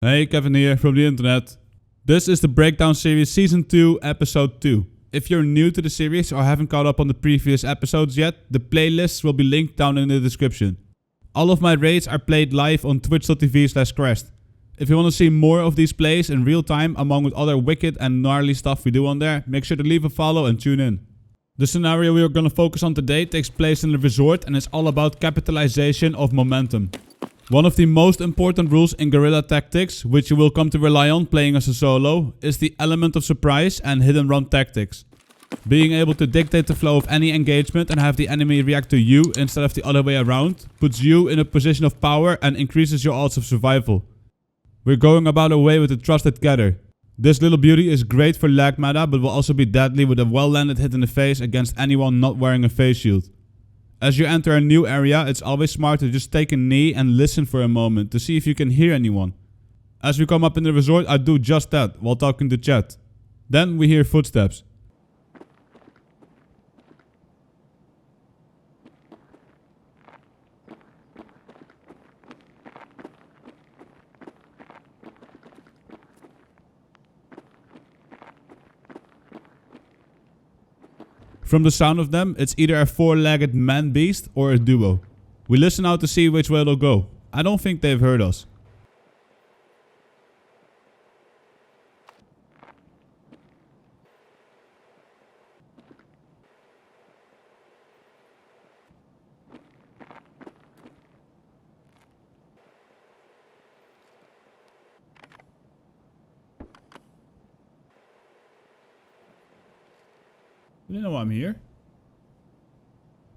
Hey, Kevin here from the internet. This is the Breakdown Series Season 2, Episode 2. If you're new to the series or haven't caught up on the previous episodes yet, the playlists will be linked down in the description. All of my raids are played live on twitch.tv/KRASHED. If you want to see more of these plays in real time along with other wicked and gnarly stuff we do on there, make sure to leave a follow and tune in. The scenario we are going to focus on today takes place in the resort and is all about capitalization of momentum. One of the most important rules in guerrilla tactics, which you will come to rely on playing as a solo, is the element of surprise and hit and run tactics. Being able to dictate the flow of any engagement and have the enemy react to you instead of the other way around, puts you in a position of power and increases your odds of survival. We're going about our way with the trusted gather. This little beauty is great for lag meta, but will also be deadly with a well-landed hit in the face against anyone not wearing a face shield. As you enter a new area, it's always smart to just take a knee and listen for a moment to see if you can hear anyone. As we come up in the resort, I do just that while talking to chat. Then we hear footsteps. From the sound of them, it's either a four-legged man-beast or a duo. We listen out to see which way they'll go. I don't think they've heard us. Do they know I'm here?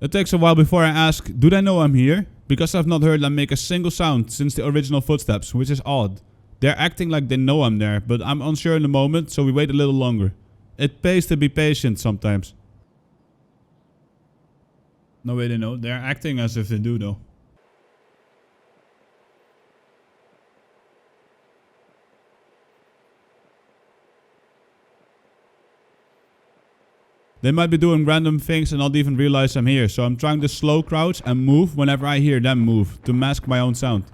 It takes a while before I ask, do they know I'm here? Because I've not heard them make a single sound since the original footsteps, which is odd. They're acting like they know I'm there, but I'm unsure in the moment, so we wait a little longer. It pays to be patient sometimes. No way they know. They're acting as if they do though. They might be doing random things and not even realize I'm here, so I'm trying to slow crouch and move whenever I hear them move, to mask my own sound.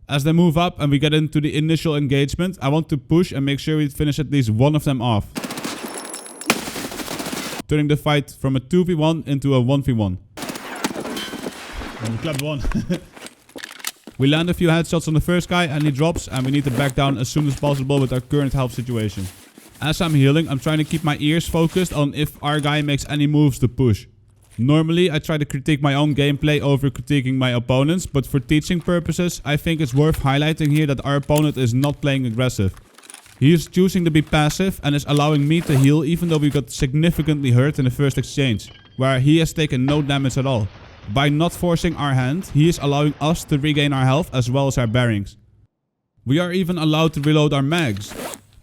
As they move up and we get into the initial engagement, I want to push and make sure we finish at least one of them off. Turning the fight from a 2v1 into a 1v1. We clapped one. We land a few headshots on the first guy and he drops, and we need to back down as soon as possible with our current health situation. As I'm healing, I'm trying to keep my ears focused on if our guy makes any moves to push. Normally I try to critique my own gameplay over critiquing my opponents, but for teaching purposes I think it's worth highlighting here that our opponent is not playing aggressive. He is choosing to be passive and is allowing me to heal even though we got significantly hurt in the first exchange, where he has taken no damage at all. By not forcing our hand, he is allowing us to regain our health as well as our bearings. We are even allowed to reload our mags.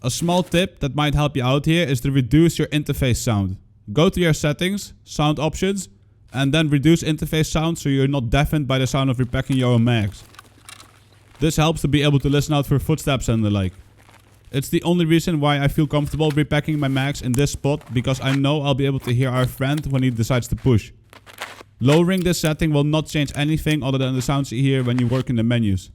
A small tip that might help you out here is to reduce your interface sound. Go to your settings, sound options, and then reduce interface sound so you're not deafened by the sound of repacking your own mags. This helps to be able to listen out for footsteps and the like. It's the only reason why I feel comfortable repacking my mags in this spot, because I know I'll be able to hear our friend when he decides to push. Lowering this setting will not change anything other than the sounds you hear when you work in the menus.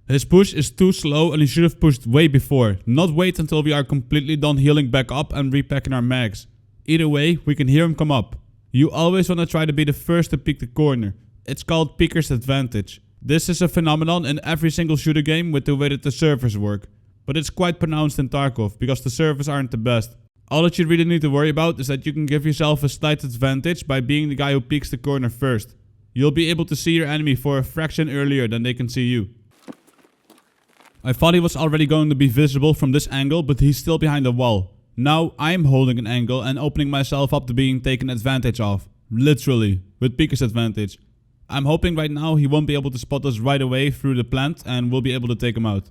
His push is too slow and he should have pushed way before, not wait until we are completely done healing back up and repacking our mags. Either way, we can hear him come up. You always want to try to be the first to peek the corner. It's called peeker's advantage. This is a phenomenon in every single shooter game with the way that the servers work. But it's quite pronounced in Tarkov, because the servers aren't the best. All that you really need to worry about is that you can give yourself a slight advantage by being the guy who peeks the corner first. You'll be able to see your enemy for a fraction earlier than they can see you. I thought he was already going to be visible from this angle, but he's still behind a wall. Now I'm holding an angle and opening myself up to being taken advantage of. Literally, with peeker's advantage. I'm hoping right now he won't be able to spot us right away through the plant and we'll be able to take him out.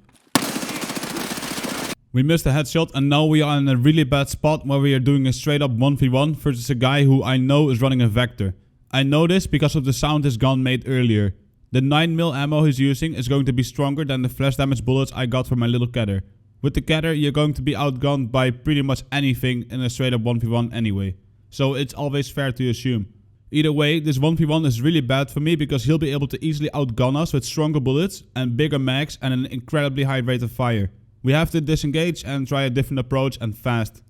We missed a headshot and now we are in a really bad spot where we are doing a straight up 1v1 versus a guy who I know is running a Vector. I know this because of the sound his gun made earlier. The 9mm ammo he's using is going to be stronger than the flash damage bullets I got from my little Catter. With the Catter, you're going to be outgunned by pretty much anything in a straight up 1v1 anyway. So it's always fair to assume. Either way, this 1v1 is really bad for me because he'll be able to easily outgun us with stronger bullets and bigger mags and an incredibly high rate of fire. We have to disengage and try a different approach and fast.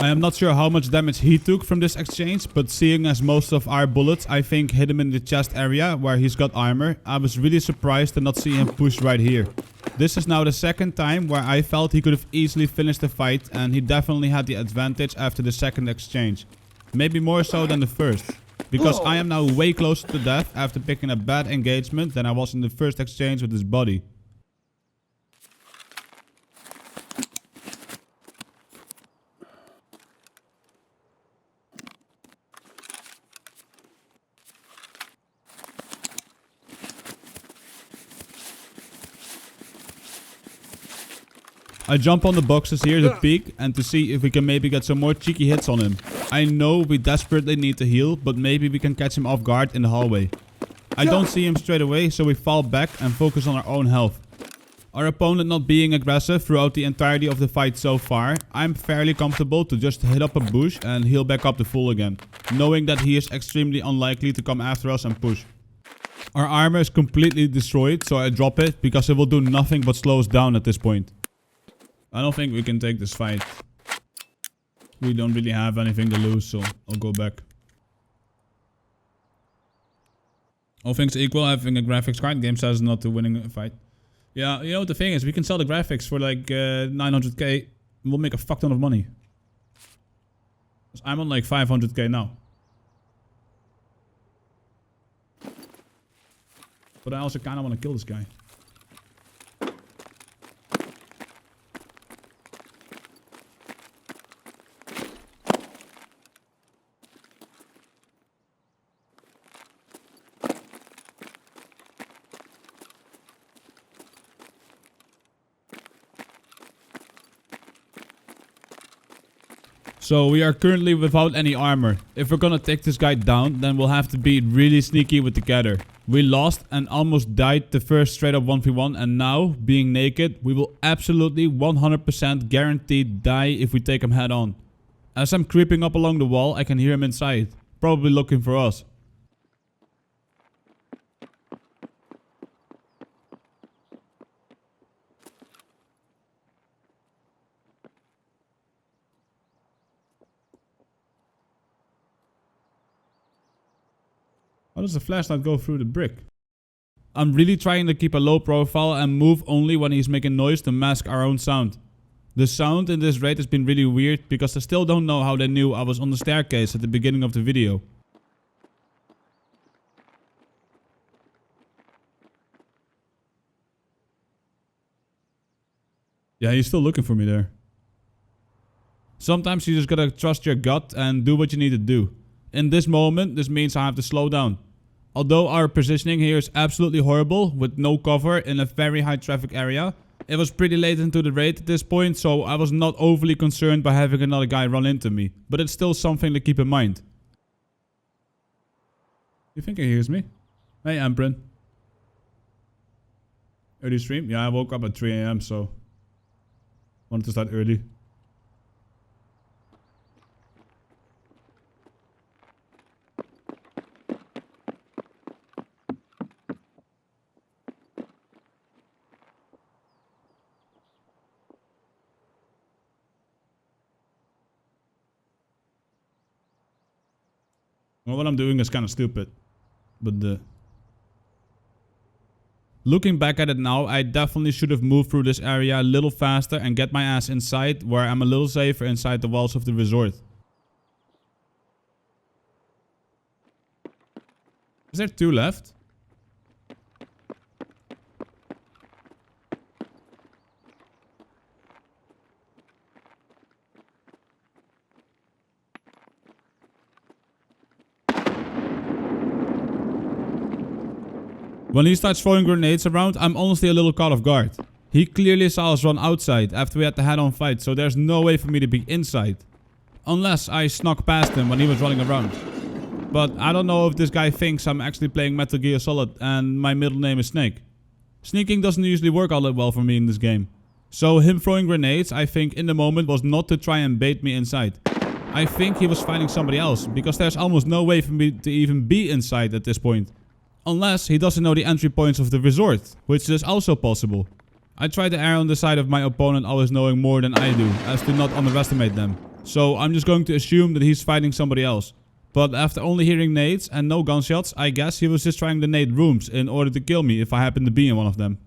I am not sure how much damage he took from this exchange, but seeing as most of our bullets I think hit him in the chest area where he's got armor, I was really surprised to not see him push right here. This is now the second time where I felt he could have easily finished the fight, and he definitely had the advantage after the second exchange. Maybe more so than the first. Because I am now way closer to death after picking a bad engagement than I was in the first exchange with his body. I jump on the boxes here to peek and to see if we can maybe get some more cheeky hits on him. I know we desperately need to heal, but maybe we can catch him off guard in the hallway. I don't see him straight away, so we fall back and focus on our own health. Our opponent not being aggressive throughout the entirety of the fight so far, I'm fairly comfortable to just hit up a bush and heal back up to full again, knowing that he is extremely unlikely to come after us and push. Our armor is completely destroyed, so I drop it because it will do nothing but slow us down at this point. I don't think we can take this fight. We don't really have anything to lose, so I'll go back. All things equal, having a graphics card, game says not to winning a fight. Yeah, you know what the thing is, we can sell the graphics for like 900k. We'll make a fuck ton of money. I'm on like 500k now. But I also kind of want to kill this guy. So we are currently without any armor. If we're gonna take this guy down, then we'll have to be really sneaky with the Gather. We lost and almost died the first straight up 1v1, and now, being naked, we will absolutely 100% guaranteed die if we take him head on. As I'm creeping up along the wall, I can hear him inside, probably looking for us. How does the flashlight go through the brick? I'm really trying to keep a low profile and move only when he's making noise to mask our own sound. The sound in this raid has been really weird because I still don't know how they knew I was on the staircase at the beginning of the video. Yeah, he's still looking for me there. Sometimes you just gotta trust your gut and do what you need to do. In this moment, this means I have to slow down. Although our positioning here is absolutely horrible, with no cover in a very high traffic area, it was pretty late into the raid at this point, so I was not overly concerned by having another guy run into me. But it's still something to keep in mind. You think he hears me? Hey, Emprin. Early stream? Yeah, I woke up at 3 AM, so wanted to start early. Well, what I'm doing is kind of stupid, but looking back at it now, I definitely should have moved through this area a little faster and get my ass inside, where I'm a little safer inside the walls of the resort. Is there 2 left? When he starts throwing grenades around, I'm honestly a little caught off guard. He clearly saw us run outside after we had the head-on fight, so there's no way for me to be inside. Unless I snuck past him when he was running around. But I don't know if this guy thinks I'm actually playing Metal Gear Solid and my middle name is Snake. Sneaking doesn't usually work all that well for me in this game. So him throwing grenades, I think in the moment was not to try and bait me inside. I think he was fighting somebody else, because there's almost no way for me to even be inside at this point. Unless he doesn't know the entry points of the resort, which is also possible. I try to err on the side of my opponent always knowing more than I do, as to not underestimate them. So I'm just going to assume that he's fighting somebody else. But after only hearing nades and no gunshots, I guess he was just trying to nade rooms in order to kill me if I happen to be in one of them.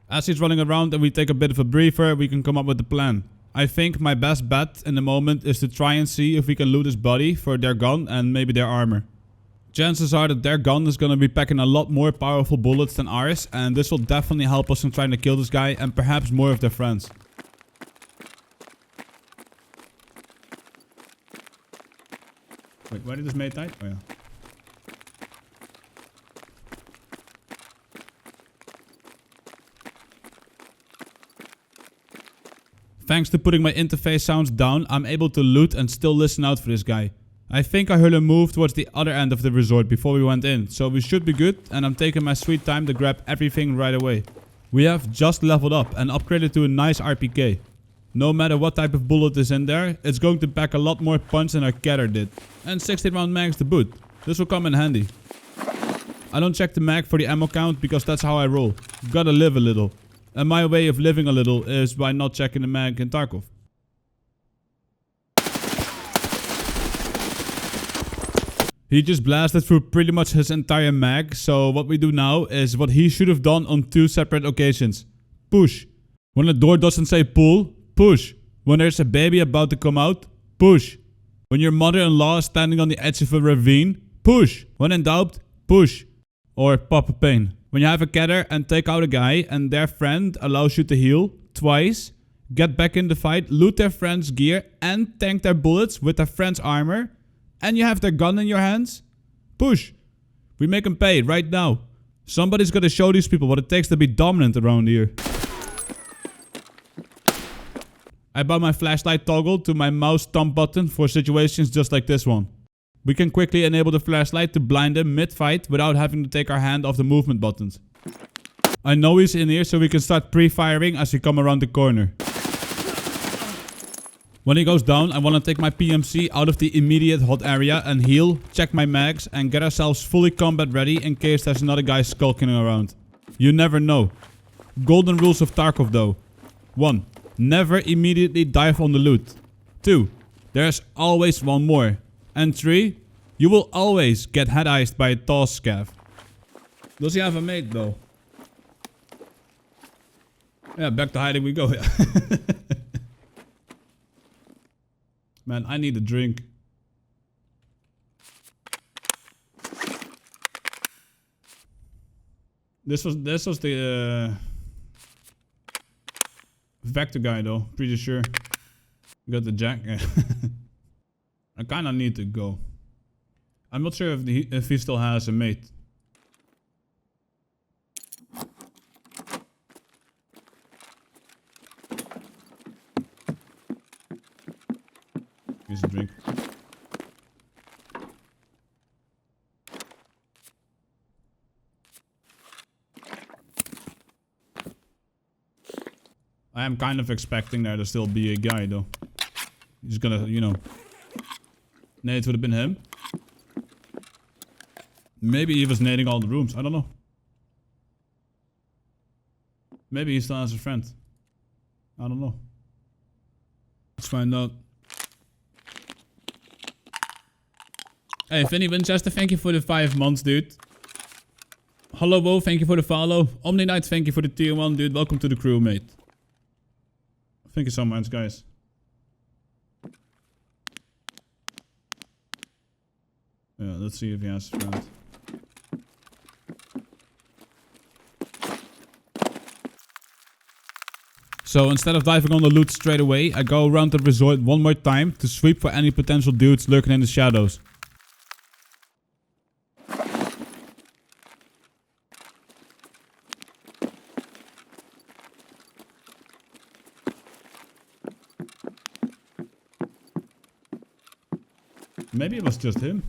As he's running around and we take a bit of a breather, we can come up with a plan. I think my best bet in the moment is to try and see if we can loot his body for their gun and maybe their armor. Chances are that their gun is going to be packing a lot more powerful bullets than ours, and this will definitely help us in trying to kill this guy and perhaps more of their friends. Wait, where did this mate die? Oh yeah. Thanks to putting my interface sounds down, I'm able to loot and still listen out for this guy. I think I heard him move towards the other end of the resort before we went in, so we should be good, and I'm taking my sweet time to grab everything right away. We have just leveled up and upgraded to a nice RPK. No matter what type of bullet is in there, it's going to pack a lot more punch than our Keter did. And 16 round mags to boot. This will come in handy. I don't check the mag for the ammo count because that's how I roll. Gotta live a little. And my way of living a little is by not checking the mag in Tarkov. He just blasted through pretty much his entire mag, so what we do now is what he should have done on 2 separate occasions. Push. When the door doesn't say pull, push. When there's a baby about to come out, push. When your mother-in-law is standing on the edge of a ravine, push. When in doubt, push. Or pop a pain. When you have a Keter and take out a guy and their friend allows you to heal twice, get back in the fight, loot their friend's gear and tank their bullets with their friend's armor, and you have their gun in your hands, push. We make them pay right now. Somebody's gotta show these people what it takes to be dominant around here. I bought my flashlight toggle to my mouse thumb button for situations just like this one. We can quickly enable the flashlight to blind him mid-fight without having to take our hand off the movement buttons. I know he's in here, so we can start pre-firing as we come around the corner. When he goes down, I want to take my PMC out of the immediate hot area and heal, check my mags and get ourselves fully combat ready in case there's another guy skulking around. You never know. Golden rules of Tarkov though. 1. Never immediately dive on the loot. 2. There's always one more. And 3, you will always get head-iced by a toss scav. Does he have a mate though? Yeah, back to hiding we go. Man, I need a drink. This was the Vector guy though, pretty sure. Got the jack. I kinda need to go. I'm not sure if he still has a mate. Here's a drink. I am kind of expecting there to still be a guy though. He's gonna, you know. Nades would have been him. Maybe he was nading all the rooms. I don't know. Maybe he still has a friend. I don't know. Let's find out. Hey, Vinny Winchester, thank you for the 5 months, dude. Hello, Wo, thank you for the follow. Omni Knight, thank you for the tier 1, dude. Welcome to the crew, mate. Thank you so much, guys. Yeah, let's see if he has a friend. So instead of diving on the loot straight away, I go around the resort one more time to sweep for any potential dudes lurking in the shadows. Maybe it was just him.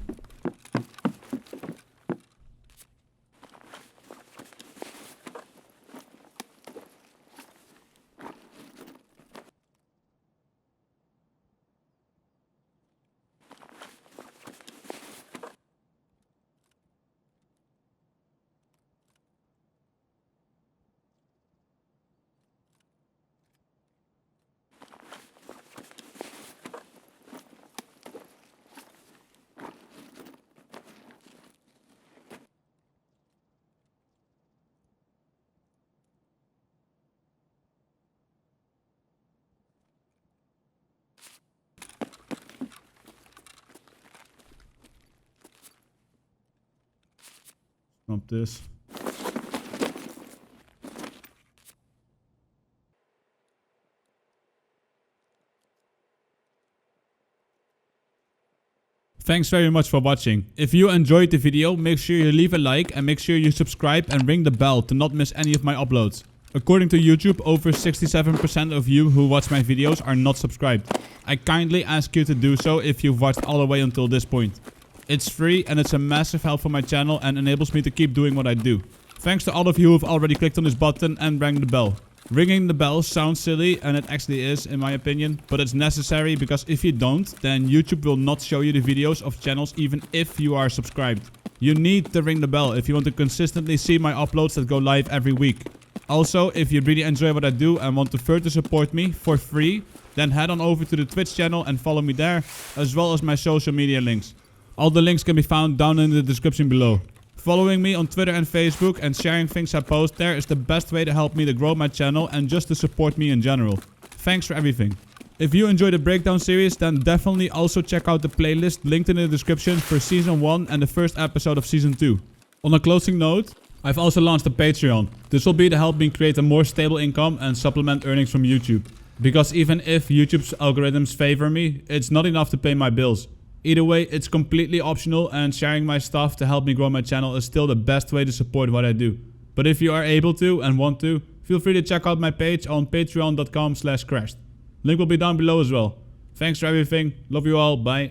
Not this. Thanks very much for watching. If you enjoyed the video, make sure you leave a like and make sure you subscribe and ring the bell to not miss any of my uploads. According to YouTube, over 67% of you who watch my videos are not subscribed. I kindly ask you to do so if you've watched all the way until this point. It's free and it's a massive help for my channel and enables me to keep doing what I do. Thanks to all of you who have already clicked on this button and rang the bell. Ringing the bell sounds silly, and it actually is in my opinion, but it's necessary because if you don't, then YouTube will not show you the videos of channels even if you are subscribed. You need to ring the bell if you want to consistently see my uploads that go live every week. Also, if you really enjoy what I do and want to further support me for free, then head on over to the Twitch channel and follow me there, as well as my social media links. All the links can be found down in the description below. Following me on Twitter and Facebook and sharing things I post there is the best way to help me to grow my channel and just to support me in general. Thanks for everything. If you enjoyed the breakdown series, then definitely also check out the playlist linked in the description for Season 1 and the first episode of Season 2. On a closing note, I've also launched a Patreon. This will be to help me create a more stable income and supplement earnings from YouTube. Because even if YouTube's algorithms favor me, it's not enough to pay my bills. Either way, it's completely optional and sharing my stuff to help me grow my channel is still the best way to support what I do. But if you are able to and want to, feel free to check out my page on patreon.com/crashed. Link will be down below as well. Thanks for everything. Love you all. Bye.